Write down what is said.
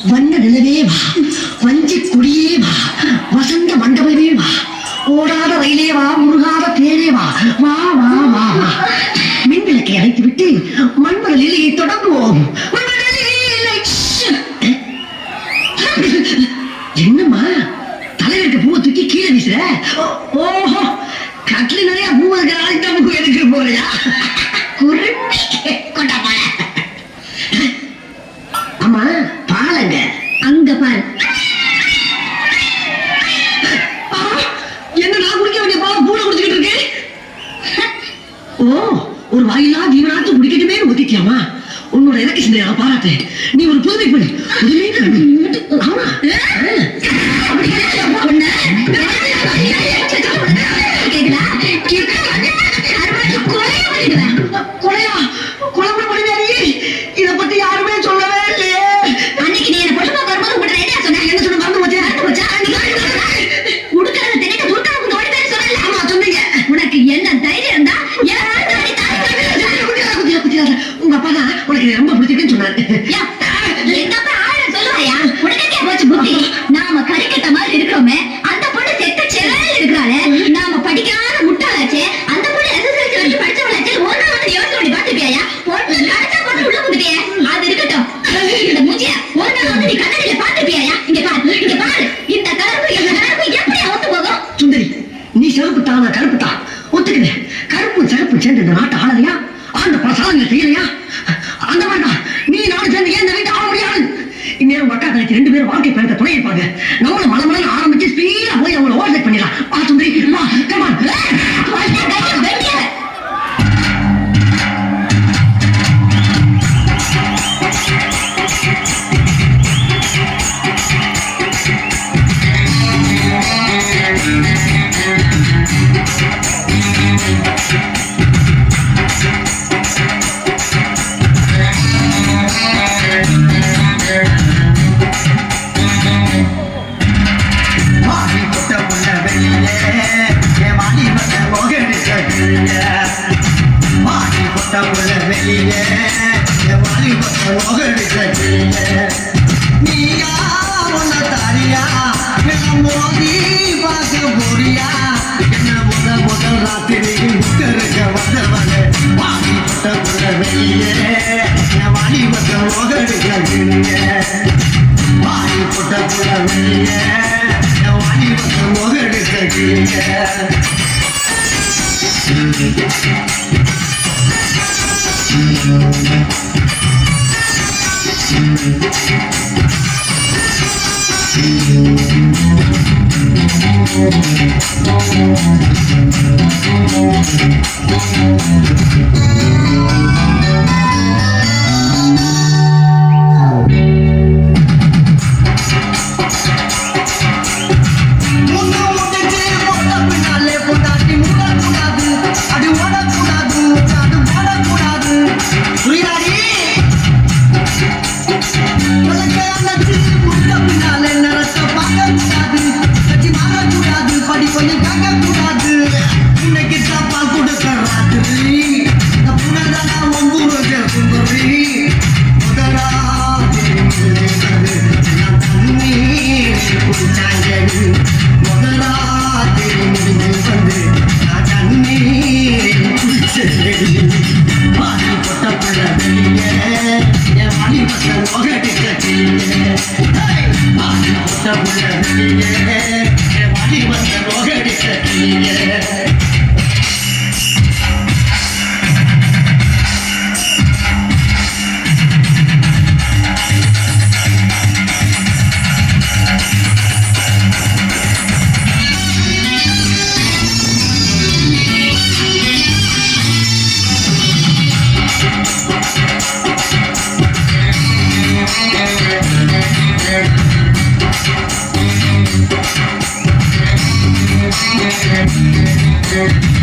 வந்த நிலவே வா, வஞ்சி குடியே வா, வசந்த மண்டபமே வா, ஓடாத ரயிலே வா, முருகாத தேரே வா, வா வா வா வா. மின்விளக்கை அணைத்து விட்டு மண்மர லீலையை தொடங்குவோம். என்னம்மா தலைவருக்கு பூவை தூக்கி கீழே வீசுற? ஓஹோ, கட்டில நிறைய பூ இருக்கிற நமக்கு எதுக்கு போறியா? கொண்டாப்பா. ஆமா, பாலங்க அங்க பாரு. என்ன நான் குடிக்க வேண்டிய பால் பூனை குடிச்சுக்கிட்டு இருக்கேன்? ஓ, ஒரு வாயிலா ஜீவனாச்சும் குடிக்கட்டுமே ஒத்திக்கலாமா? உன்னோட எனக்கு சிந்தனை பாராட்டேன். நீ ஒரு புதுமை பண்ணு. ஆமா, கொலையா? கொலை பண்ணியாரி? இதை பத்தி யாருமே சொல்லவே இல்லையே. அன்னைக்கு நீ என்ன பொண்ணு வரும்போது உங்கள்கிட்ட ஐடியா சொன்ன. என்ன சொன்ன? மறந்து போச்சா? உடுக்கிறத தினைக்க துர்க்காவுக்கு ஓடி பேர் சொல்லல. ஆமா சொன்னீங்க. உனக்கு என்ன தைரியம் இருந்தா உங்க அப்பா தான் உனக்கு ரொம்ப பிடிச்சிருக்குன்னு சொன்னாரு. எங்க அப்பா ஆயிரம் சொல்லுவாயா? உனக்கே போச்சு புத்தி. நாம கறிக்கட்ட மாதிரி இருக்கிறோமே, அந்த பொண்ணு செத்த செல்ல இருக்கிறாளே, நாம படிக்காத முட்டாளாச்சே, அந்த பொண்ணு எஸ்எஸ்எல்சி வரைக்கும் படிச்சவளாச்சே, ஒன்னா வந்து யோசனை பண்ணி பாத்துப்பியா? பொண்ணு கடைச்சா பொண்ணு உள்ள வந்துட்டியே, அது இருக்கட்டும். இந்த மூஞ்சிய ஒன்னா வந்து நீ கண்ணாடியில பாத்துப்பியா? இங்க பாரு, இங்க பாரு. இந்த கலருக்கு இந்த கலருக்கு எப்படி ஒத்து போகும்? சுந்தரி, நீ செருப்பு தானா கருப்பு தான் ஒத்துக்குது. கருப்பு செருப்பு சேர்ந்து இந்த நாட்டு ஆளலையா? ஆண்ட பல சாதனை செய்யலையா? அந்த மாதிரிதான் நீ நாடு சேர்ந்து ஏன் இந்த வீட்டை ஆள முடியாது? இந்நேரம் அக்கா தனிக்கு 2 பேரும் வாழ்க்கை பயணத்தை துணை இருப்பாங்க. நம்மளும் மலை ஆரம்பிச்சு ஸ்பீடா போய் அவங்களை ஓவர்டேக் பண்ணிடலாம். வா சுந்தரி, வா, come on. Thank you.